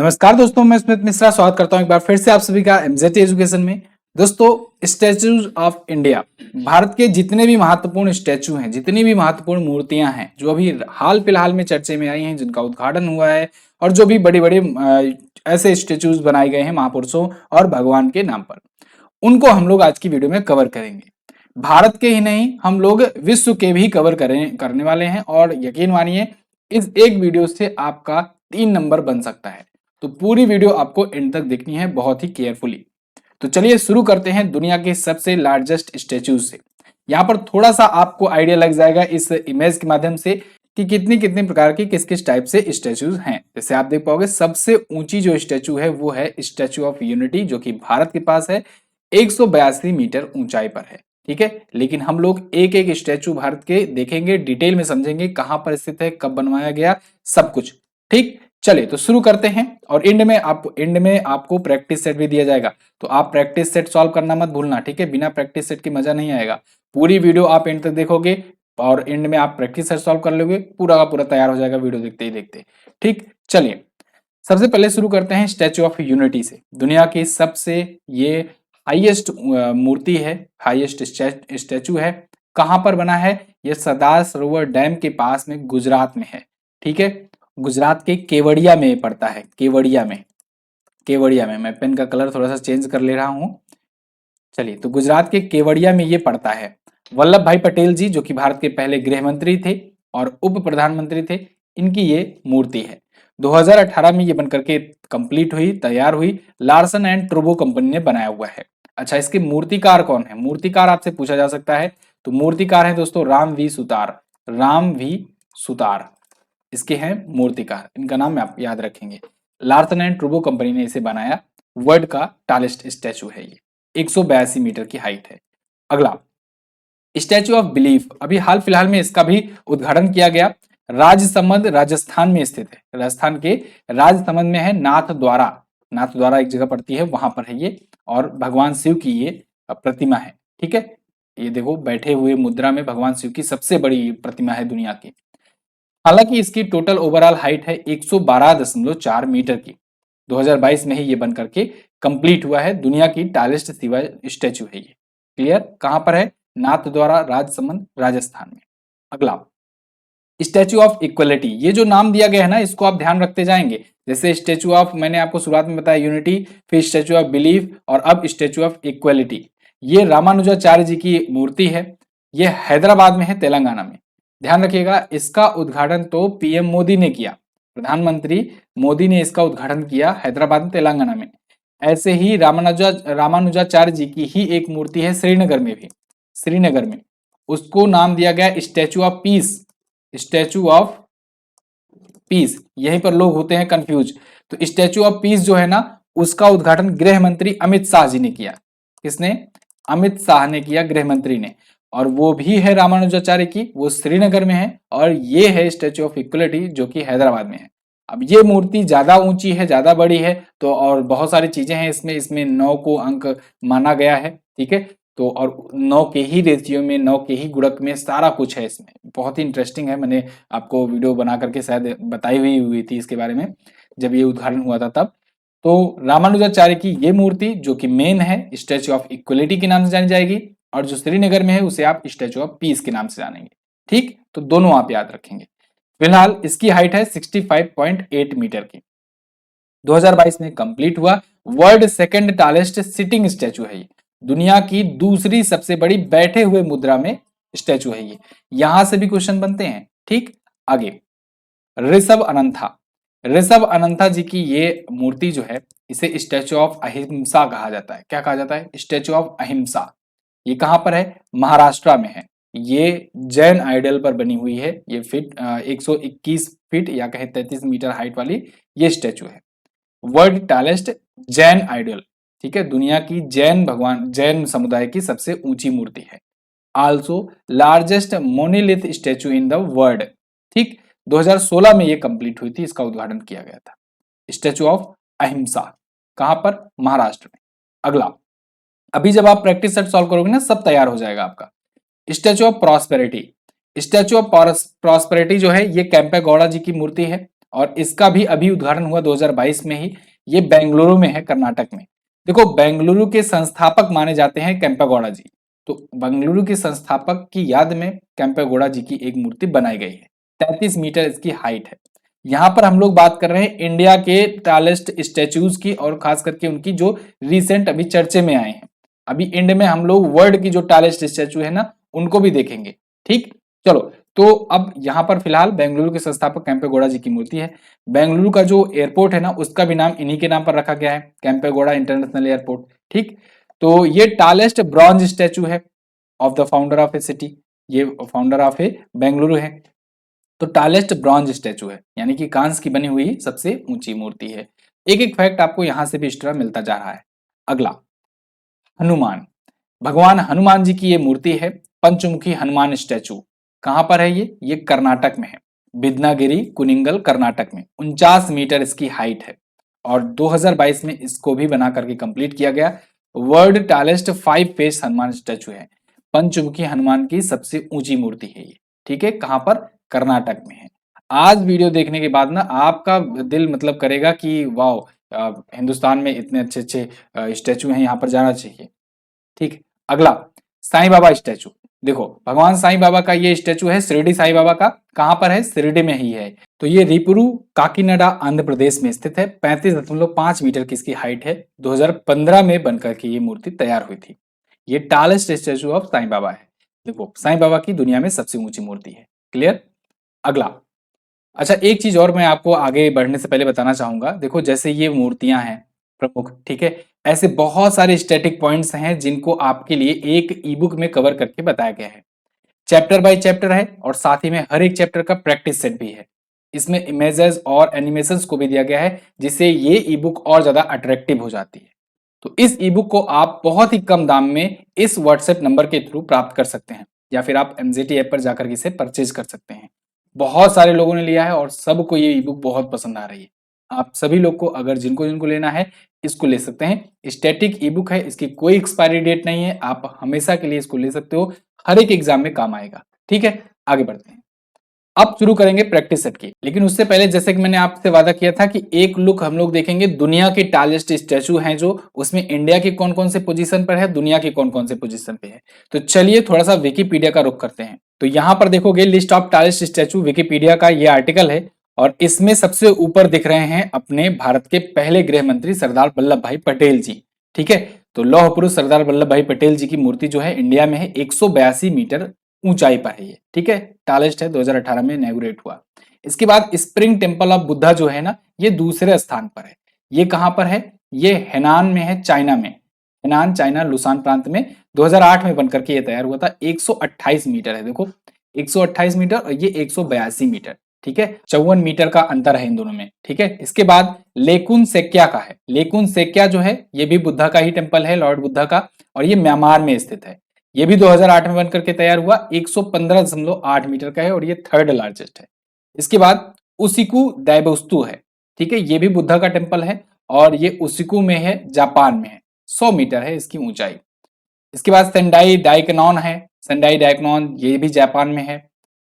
नमस्कार दोस्तों, मैं स्मित मिश्रा स्वागत करता हूं एक बार फिर से आप सभी का एमजेटी एजुकेशन में। दोस्तों, स्टैचूज ऑफ इंडिया, भारत के जितने भी महत्वपूर्ण स्टैचू हैं, जितनी भी महत्वपूर्ण मूर्तियां हैं जो अभी हाल फिलहाल में चर्चे में आई हैं, जिनका उद्घाटन हुआ है और जो भी बड़े बड़े ऐसे स्टैचूज बनाए गए हैं महापुरुषों और भगवान के नाम पर, उनको हम लोग आज की वीडियो में कवर करेंगे। भारत के ही नहीं, हम लोग विश्व के भी कवर करने वाले हैं और यकीन मानिए इस एक वीडियो से आपका 3 नंबर बन सकता है। तो पूरी वीडियो आपको एंड तक देखनी है बहुत ही केयरफुली। तो चलिए शुरू करते हैं दुनिया के सबसे लार्जेस्ट स्टैचूज से। यहाँ पर थोड़ा सा आपको आइडिया लग जाएगा इस इमेज के माध्यम से कि कितनी कितनी प्रकार की किस किस टाइप से स्टैचूज हैं। जैसे आप देख पाओगे, सबसे ऊंची जो स्टैचू है वो है स्टैचू ऑफ यूनिटी, जो कि भारत के पास है, 182 मीटर ऊंचाई पर है। ठीक है, लेकिन हम लोग एक एक स्टैचू भारत के देखेंगे, डिटेल में समझेंगे कहां पर स्थित है, कब बनवाया गया, सब कुछ। ठीक, चलिए तो शुरू करते हैं। और एंड में आपको प्रैक्टिस सेट भी दिया जाएगा, तो आप प्रैक्टिस सेट सॉल्व करना मत भूलना। ठीक है, बिना प्रैक्टिस सेट के मजा नहीं आएगा। पूरी वीडियो आप एंड तक देखोगे और एंड में आप प्रैक्टिस सेट सॉल्व कर लोगे, पूरा का पूरा तैयार हो जाएगा वीडियो देखते ही देखते। ठीक, चलिए सबसे पहले शुरू करते हैं स्टैचू ऑफ यूनिटी से। दुनिया की सबसे ये हाईएस्ट मूर्ति है, हाईएस्ट स्टैचू है। कहां पर बना है? ये सरदार सरोवर डैम के पास में गुजरात में है। ठीक है, गुजरात के केवड़िया में पड़ता है। केवड़िया में मैं पेन का कलर थोड़ा सा चेंज कर ले रहा हूं। चलिए, तो गुजरात के केवड़िया में ये पड़ता है। वल्लभ भाई पटेल जी, जो कि भारत के पहले गृह मंत्री थे और उप प्रधानमंत्री थे, इनकी ये मूर्ति है। 2018 में ये बनकर के कंप्लीट हुई, तैयार हुई। लार्सन एंड ट्रूबो कंपनी ने बनाया हुआ है। अच्छा, इसके मूर्तिकार कौन है? मूर्तिकार आपसे पूछा जा सकता है, तो मूर्तिकार है दोस्तों राम वी सुतार। राम वी सुतार इसके हैं मूर्तिकार, इनका नाम आप याद रखेंगे। लार्सन एंड ट्रूबो कंपनी ने इसे बनाया। वर्ल्ड का टालेस्ट स्टैचू है ये, 182 मीटर की हाइट है। अगला स्टैचू ऑफ बिलीफ, अभी हाल फिलहाल में इसका भी उद्घाटन किया गया। राजसमंद राजस्थान में स्थित है। राजस्थान के राजसमंद में है। नाथ द्वारा एक जगह पड़ती है, वहां पर है ये। और भगवान शिव की ये प्रतिमा है। ठीक है, ये देखो बैठे हुए मुद्रा में भगवान शिव की सबसे बड़ी प्रतिमा है दुनिया की। हालांकि इसकी टोटल ओवरऑल हाइट है 112.4 मीटर की। 2022 में ही ये बन करके कंप्लीट हुआ है। दुनिया की टालेस्ट शिवा स्टैचू है ये। क्लियर? कहां पर है? नाथ द्वारा, राजसमंद, राजस्थान में। अगला स्टैचू ऑफ इक्वलिटी, ये जो नाम दिया गया है ना, इसको आप ध्यान रखते जाएंगे। जैसे स्टैचू ऑफ, मैंने आपको शुरुआत में बताया यूनिटी, फिर स्टैचू ऑफ बिलीफ और अब स्टैचू ऑफ इक्वलिटी। ये रामानुजाचार्य जी की मूर्ति है। ये हैदराबाद में है, तेलंगाना में। ध्यान रखिएगा, इसका उद्घाटन तो पीएम मोदी ने किया, प्रधानमंत्री मोदी ने इसका उद्घाटन किया हैदराबाद में, तेलंगाना में। ऐसे ही रामानुजाचार्य जी की ही एक मूर्ति है श्रीनगर में भी, श्रीनगर में। उसको नाम दिया गया statue of peace. Statue of peace, यहीं पर लोग होते हैं कंफ्यूज। तो स्टैचू ऑफ पीस जो है ना, उसका उद्घाटन गृह मंत्री अमित शाह जी ने किया। किसने? अमित शाह ने किया, गृह मंत्री ने। और वो भी है रामानुजाचार्य की, वो श्रीनगर में है। और ये है स्टैचू ऑफ इक्वलिटी, जो कि हैदराबाद में है। अब ये मूर्ति ज्यादा ऊंची है, ज्यादा बड़ी है, तो और बहुत सारी चीजें हैं इसमें। इसमें 9 को अंक माना गया है। ठीक है, तो और 9 के ही रेशियो में, 9 के ही गुणक में सारा कुछ है इसमें। बहुत ही इंटरेस्टिंग है। मैंने आपको वीडियो बना करके शायद बताई हुई थी इसके बारे में, जब ये उद्घाटन हुआ था तब। तो रामानुजाचार्य की ये मूर्ति, जो कि मेन है, स्टैचू ऑफ इक्वलिटी के नाम से जानी जाएगी। और जो श्रीनगर में है, उसे आप स्टैचू ऑफ पीस के नाम से जानेंगे। ठीक, तो दोनों आप याद रखेंगे। फिलहाल इसकी हाइट है 65.8 मीटर की। 2022 में कंप्लीट हुआ। World second tallest sitting statue है ये। दुनिया की दूसरी सबसे बड़ी बैठे हुए मुद्रा में स्टैचू है ये। यहां से भी क्वेश्चन बनते हैं। ठीक, आगे ऋषभ अनंथा जी की ये मूर्ति जो है, इसे स्टैचू ऑफ अहिंसा कहा जाता है। क्या कहा जाता है? स्टैचू ऑफ अहिंसा। ये कहां पर है? महाराष्ट्र में है। ये जैन आइडल पर बनी हुई है। ये 121 फीट या कहे 33 मीटर हाइट वाली ये स्टैचू है। World tallest Jain idol. ठीक है, दुनिया की जैन समुदाय की सबसे ऊंची मूर्ति है। Also largest monolith statue in the world. ठीक, 2016 में ये कंप्लीट हुई थी, इसका उद्घाटन किया गया था। स्टैचू ऑफ अहिंसा कहां पर? महाराष्ट्र में। अगला, अभी जब आप प्रैक्टिस सेट सॉल्व करोगे ना, सब तैयार हो जाएगा आपका। Statue of prosperity. Statue of prosperity जो है, ये कैंपेगौड़ा जी की मूर्ति है। और इसका भी अभी उद्घाटन हुआ 2022 में ही। ये बेंगलुरु में है, कर्नाटक में। देखो, बेंगलुरु के संस्थापक माने जाते हैं केम्पेगौड़ा जी। तो बेंगलुरु के संस्थापक की याद में केम्पेगौड़ा जी की एक मूर्ति बनाई गई है। 33 मीटर इसकी हाइट है। यहाँ पर हम लोग बात कर रहे हैं इंडिया के टॉलेस्ट स्टैच्यूज की, और खास करके उनकी जो रिसेंट अभी चर्चे में आए हैं। अभी एंड में हम लोग वर्ल्ड की जो टॉलेस्ट स्टैच्यू है ना, उनको भी देखेंगे। ठीक, चलो। तो अब यहाँ पर फिलहाल बेंगलुरु के संस्थापक केम्पेगौड़ा जी की मूर्ति है। बेंगलुरु का जो एयरपोर्ट है ना, उसका भी नाम इन्हीं के नाम पर रखा गया है, केम्पेगौड़ा इंटरनेशनल एयरपोर्ट। ठीक, तो ये टॉलेस्ट ब्रॉन्ज स्टैचू है of the founder of A city. ये फाउंडर ऑफ ए बेंगलुरु है। तो टॉलेस्ट ब्रॉन्ज स्टैचू है, यानी कि कांस्य की बनी हुई सबसे ऊंची मूर्ति है। एक एक फैक्ट आपको यहां से भी एक्स्ट्रा मिलता जा रहा है। अगला, हनुमान। भगवान हनुमान जी की ये मूर्ति है, पंचमुखी हनुमान स्टैचू। कहां पर है ये कर्नाटक में है, बिदनागिरी कुनिंगल कर्नाटक में। 49 मीटर इसकी हाइट है, और 2022 में इसको भी बना करके कंप्लीट किया गया। World tallest 5 face Hanuman statue है, पंचमुखी हनुमान की सबसे ऊंची मूर्ति है ये। ठीक है, कहां पर? कर्नाटक में है। आज वीडियो देखने के बाद ना आपका दिल मतलब करेगा कि वाओ, हिंदुस्तान में इतने अच्छे अच्छे स्टैचू हैं, यहाँ पर जाना चाहिए। ठीक, अगला, साईं बाबा स्टैचू। देखो, भगवान साईं बाबा का ये स्टैचू है, शिरडी साईं बाबा का। कहां पर है? शिरडी में ही है। तो ये रिपुरु काकीनाडा आंध्र प्रदेश में स्थित है। 35.5 मीटर की इसकी हाइट है। 2015 में बनकर के ये मूर्ति तैयार हुई थी। ये tallest statue of Sai Baba है। देखो, साईं बाबा की दुनिया में सबसे ऊंची मूर्ति है। क्लियर? अगला, अच्छा, एक चीज और मैं आपको आगे बढ़ने से पहले बताना चाहूंगा। देखो, जैसे ये मूर्तियां हैं प्रमुख, ठीक है, ऐसे बहुत सारे स्टैटिक पॉइंट्स हैं जिनको आपके लिए एक ई बुक में कवर करके बताया गया है। चैप्टर बाय चैप्टर है, और साथ ही में हर एक चैप्टर का प्रैक्टिस सेट भी है। इसमें इमेजेस और एनिमेशंस को भी दिया गया है, जिससे ये ई बुक और ज्यादा अट्रैक्टिव हो जाती है। तो इस ई बुक को आप बहुत ही कम दाम में इस व्हाट्सएप नंबर के थ्रू प्राप्त कर सकते हैं, या फिर आप एमजेटी ऐप पर जाकर इसे परचेज कर सकते हैं। बहुत सारे लोगों ने लिया है और सबको ये ई बुक बहुत पसंद आ रही है। आप सभी लोग को, अगर जिनको जिनको लेना है, इसको ले सकते हैं। स्टैटिक ई बुक है, इसकी कोई एक्सपायरी डेट नहीं है, आप हमेशा के लिए इसको ले सकते हो। हर एक एग्जाम में काम आएगा। ठीक है, आगे बढ़ते हैं। अब शुरू करेंगे प्रैक्टिस सेट की, लेकिन उससे पहले जैसे कि मैंने आपसे वादा किया था कि एक लुक हम लोग देखेंगे दुनिया के टॉलेस्ट स्टैचू हैं, जो उसमें इंडिया की कौन कौन से पोजीशन पर है, दुनिया की कौन कौन से पोजीशन पे है। तो चलिए थोड़ा सा विकिपीडिया का रुख करते हैं। तो यहाँ पर देखोगे list of tallest statue, Wikipedia का ये आर्टिकल है, और इसमें सबसे ऊपर दिख रहे हैं अपने भारत के पहले गृह मंत्री सरदार वल्लभ भाई पटेल जी। ठीक है, तो लौह पुरुष सरदार वल्लभ भाई पटेल जी की मूर्ति जो है इंडिया में है, 182 मीटर ऊंचाई पर है ये। ठीक है, टॉलेस्ट है, 2018 में इनॉग्रेट हुआ। इसके बाद स्प्रिंग टेम्पल ऑफ बुद्धा जो है ना, ये दूसरे स्थान पर है। ये कहां पर है? ये हेनान में है, चाइना में। हेनान, चाइना, लुसान प्रांत में 2008 में बनकर के ये तैयार हुआ था। 128 मीटर है। देखो, 128 मीटर और ये 182 मीटर। ठीक है, 54 मीटर का अंतर है इन दोनों में। ठीक है, इसके बाद लेकुन सेक्या का है। लेकुन सेक्या जो है, ये भी बुद्धा का ही टेम्पल है, लॉर्ड बुद्धा का, और ये म्यांमार में स्थित है। ये भी 2008 में बनकर के तैयार हुआ। 115.8 मीटर का है, और ये थर्ड लार्जेस्ट है। इसके बाद उसिकु दाइबोस्तु है। ठीक है, ये भी बुद्धा का टेम्पल है, और ये उसिकु में है, जापान में है। 100 मीटर है इसकी ऊंचाई। इसके बाद सेंडाई डाइकनॉन है। सेंडाई डाइकनॉन ये भी जापान में है।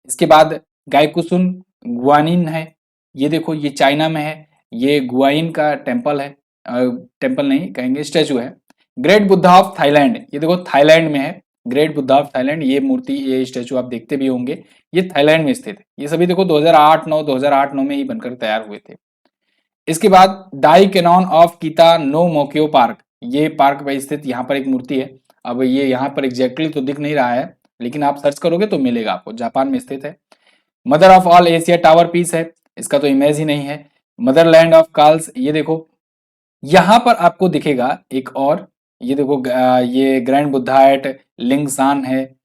इसके बाद गाइकुसुन गुआनिन है। ये देखो, ये चाइना में है। ये गुआइन का टेम्पल है, टेम्पल नहीं कहेंगे, स्टैचू है। ग्रेट बुद्धा ऑफ थाईलैंड, ये देखो थाईलैंड में है। ग्रेट बुद्धा ऑफ थाईलैंड, ये मूर्ति, ये स्टैचू आप देखते भी होंगे, ये थाईलैंड में स्थित है। ये सभी देखो 2008-9 में ही बनकर तैयार हुए थे। इसके बाद डाई कैनॉन ऑफ कीता नो मोक्यो पार्क, ये पार्क में स्थित यहाँ पर एक मूर्ति है। अब ये यहाँ पर एग्जैक्टली तो दिख नहीं रहा है, लेकिन आप सर्च करोगे तो मिलेगा आपको। जापान में स्थित है। Mother of all Asia tower peace है, इसका तो इमेज ही नहीं है। मदरलैंड ऑफ कार्ल्स, ये देखो यहां पर आपको दिखेगा एक और, ये देखो ये ग्रैंड बुद्धा एट लिंगसान है।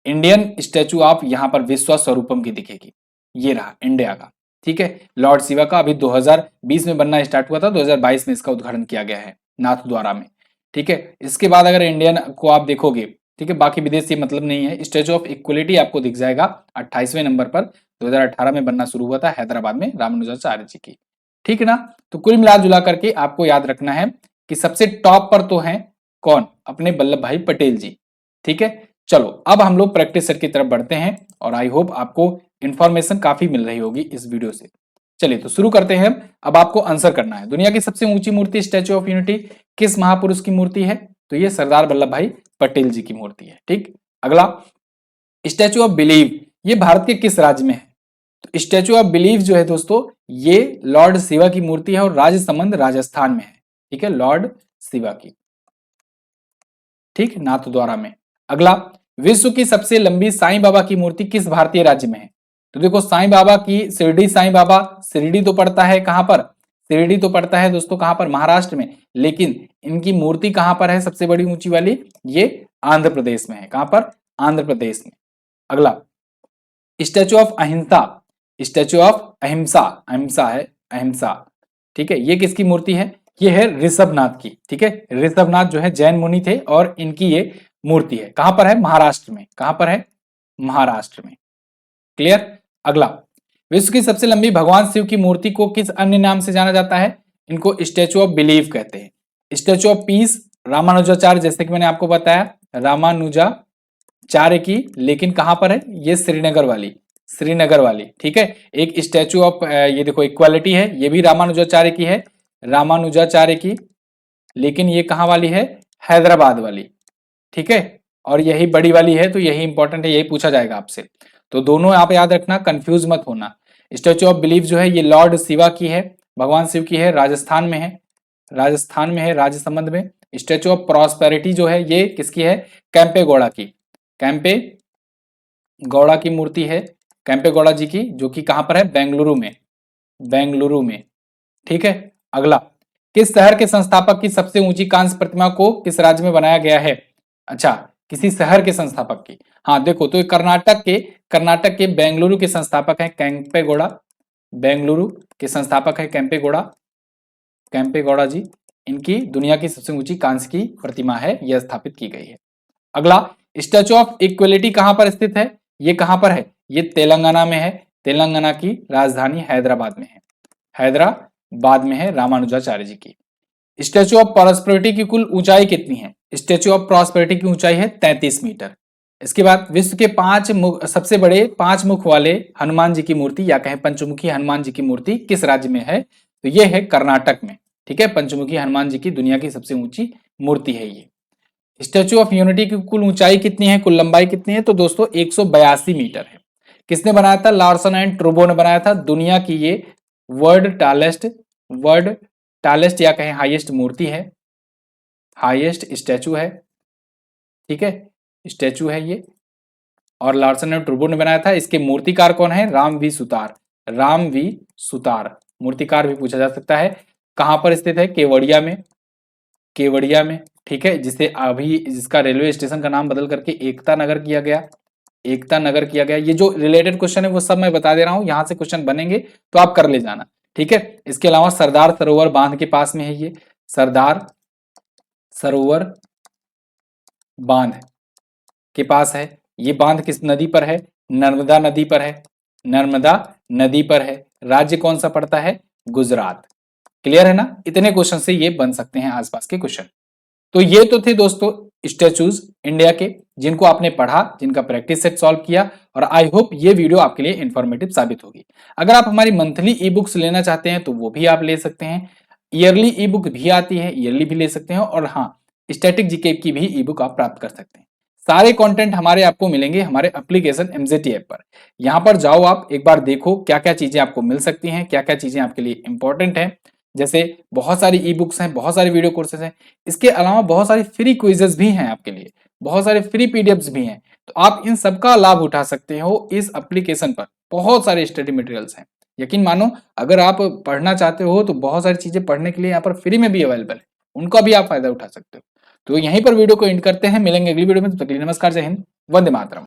इंडियन स्टैचू ऑफ यहाँ पर विश्व स्वरूपम की दिखेगी। ये रहा इंडिया का। ठीक है, लॉर्ड शिवा का अभी 2020 में बनना स्टार्ट हुआ था, 2022 में इसका उद्घाटन किया गया है नाथ द्वारा में। ठीक है, इसके बाद अगर इंडियन को आप देखोगे, ठीक है, बाकी विदेश से मतलब नहीं है। स्टैचू ऑफ इक्वलिटी आपको दिख जाएगा 28वें नंबर पर, 2018 में बनना शुरू हुआ था हैदराबाद में रामानुजाचार्य जी की। ठीक है ना? तो कुल मिला जुला करके आपको याद रखना है कि सबसे टॉप पर तो हैं कौन? अपने वल्लभ भाई पटेल जी। ठीक है, चलो अब हम लोग प्रैक्टिस सेट की तरफ बढ़ते हैं, और आई होप आपको इंफॉर्मेशन काफी मिल रही होगी इस वीडियो से। चलिए तो शुरू करते हैं। अब आपको आंसर करना है। दुनिया की सबसे ऊंची मूर्ति स्टैच्यू ऑफ यूनिटी किस महापुरुष की मूर्ति है? तो ये सरदार वल्लभ भाई पटेल जी की मूर्ति है। ठीक, अगला स्टैच्यू ऑफ बिलीव ये भारत के किस राज्य में है? तो स्टैच्यू ऑफ बिलीव जो है दोस्तों ये लॉर्ड शिवा की मूर्ति है और राजसमंद राजस्थान में है। ठीक है, लॉर्ड शिवा की, ठीक, नाथद्वारा में। अगला विश्व की सबसे लंबी साईं बाबा की मूर्ति किस भारतीय राज्य में है? तो देखो साईं बाबा की शिरडी साईं बाबा, शिरडी तो पड़ता है कहां पर? शिरडी तो पड़ता है दोस्तों कहां पर? महाराष्ट्र में। लेकिन इनकी मूर्ति कहां पर है सबसे बड़ी ऊंची वाली? ये आंध्र प्रदेश में है। कहां पर? आंध्र प्रदेश में। अगला स्टैच्यू ऑफ अहिंसा, स्टैच्यू ऑफ अहिंसा, अहिंसा है, अहिंसा, ठीक है, ये किसकी मूर्ति है? ये है ऋषभनाथ की। ठीक है, ऋषभनाथ जो है जैन मुनि थे और इनकी ये मूर्ति है। कहां पर है? महाराष्ट्र में। कहां पर है? महाराष्ट्र में। क्लियर। अगला विश्व की सबसे लंबी भगवान शिव की मूर्ति को किस अन्य नाम से जाना जाता है? इनको स्टैच्यू ऑफ बिलीव कहते हैं। स्टैच्यू ऑफ पीस रामानुजाचार्य, जैसे कि मैंने आपको बताया रामानुजाचार्य की, लेकिन कहां पर है? ये श्रीनगर वाली, श्रीनगर वाली। ठीक है, एक स्टैच्यू ऑफ ये देखो इक्वालिटी है, ये भी रामानुजाचार्य की है, रामानुजाचार्य की, लेकिन ये कहां वाली है? हैदराबाद वाली। ठीक है, और यही बड़ी वाली है, तो यही इंपॉर्टेंट है, यही पूछा जाएगा आपसे। तो दोनों आप याद रखना, कंफ्यूज मत होना। स्टैच्यू ऑफ बिलीफ जो है ये लॉर्ड शिवा की है, भगवान शिव की है, राजस्थान में है, राजस्थान में है, राजसमंद में। स्टैच्यू ऑफ प्रॉस्पेरिटी जो है ये किसकी है? कैंपे गौड़ा की, कैंपे गौड़ा की मूर्ति है, कैंपे गौड़ा जी की, जो कि कहां पर है? बेंगलुरु में, बेंगलुरु में। ठीक है, अगला किस शहर के संस्थापक की सबसे ऊंची कांस्य प्रतिमा को किस राज्य में बनाया गया है? अच्छा, किसी शहर के संस्थापक की। हाँ देखो, तो कर्नाटक के बेंगलुरु के संस्थापक हैं कैंपे गौड़ा, बेंगलुरु के संस्थापक है कैंपे गौड़ा, कैंपे गौड़ा जी। इनकी दुनिया की सबसे ऊंची कांस्य की प्रतिमा है, यह स्थापित की गई है। अगला स्टैच्यू ऑफ इक्वलिटी कहां पर स्थित है? ये कहां पर है? ये तेलंगाना में है, तेलंगाना की राजधानी हैदराबाद में है, हैदराबाद में है रामानुजाचार्य जी की। स्टैच्यू ऑफ प्रॉस्पेरिटी की कुल ऊंचाई कितनी है? स्टैच्यू ऑफ प्रॉस्पेरिटी की ऊंचाई है 33 मीटर। इसके बाद विश्व के सबसे बड़े 5 मुख वाले हनुमान जी की मूर्ति या कहें पंचमुखी हनुमान जी की मूर्ति किस राज्य में है? तो ये है कर्नाटक में। ठीक है, पंचमुखी हनुमान जी की दुनिया की सबसे ऊंची मूर्ति है ये। स्टैच्यू ऑफ यूनिटी की कुल ऊंचाई कितनी है, कुल लंबाई कितनी है? तो दोस्तों 182 मीटर है। किसने बनाया था? लार्सन एंड ट्रूबो ने बनाया था। दुनिया की ये वर्ल्ड टालेस्ट या कहें हाईएस्ट मूर्ति है, हाईएस्ट स्टैचू है। ठीक है, स्टैचू है ये, और लार्सन एंड ट्रूबो ने बनाया था। इसके मूर्तिकार कौन है? राम वी सुतार, राम वी सुतार, मूर्तिकार भी पूछा जा सकता है। कहां पर स्थित है? केवड़िया में, केवड़िया में। ठीक है, जिसे अभी जिसका रेलवे स्टेशन का नाम बदल करके एकता नगर किया गया, एकता नगर किया गया। ये जो रिलेटेड क्वेश्चन है वो सब मैं बता दे रहा हूं, यहां से क्वेश्चन बनेंगे तो आप कर ले जाना। ठीक है, इसके अलावा सरदार सरोवर बांध के पास में है ये, सरदार सरोवर बांध के पास है। ये बांध किस नदी पर है? नर्मदा नदी पर है, नर्मदा नदी पर है। राज्य कौन सा पड़ता है? गुजरात। क्लियर है ना? इतने क्वेश्चन से ये बन सकते हैं आसपास के क्वेश्चन। तो ये तो थे दोस्तों स्टैचूज इंडिया के, जिनको आपने पढ़ा, जिनका प्रैक्टिस सेट सॉल्व किया, और आई होप ये वीडियो आपके लिए इंफॉर्मेटिव साबित होगी। अगर आप हमारी मंथली ई बुक्स लेना चाहते हैं तो वो भी आप ले सकते हैं, ईयरली ई बुक भी आती है, ईयरली भी ले सकते हैं, और हाँ स्टैटिक जीके की भी ई बुक आप प्राप्त कर सकते हैं। सारे कंटेंट हमारे आपको मिलेंगे हमारे एप्लीकेशन एमजेटी ऐप पर। यहाँ पर जाओ, आप एक बार देखो क्या क्या चीजें आपको मिल सकती हैं, क्या क्या चीजें आपके लिए इंपॉर्टेंट है। जैसे बहुत सारी ई बुक्स हैं, बहुत सारे वीडियो कोर्सेज हैं, इसके अलावा बहुत सारी फ्री क्विजेस भी हैं आपके लिए, बहुत सारे फ्री पीडीएफ्स भी हैं। तो आप इन सबका लाभ उठा सकते हो इस एप्लीकेशन पर। बहुत सारे स्टडी मटेरियल्स हैं, यकीन मानो अगर आप पढ़ना चाहते हो तो बहुत सारी चीजें पढ़ने के लिए यहाँ पर फ्री में भी अवेलेबल है, उनका भी आप फायदा उठा सकते हो। तो यहीं पर वीडियो को एंड करते हैं, मिलेंगे अगली वीडियो में, तब तक के लिए नमस्कार, जय हिंद, वंदे मातरम।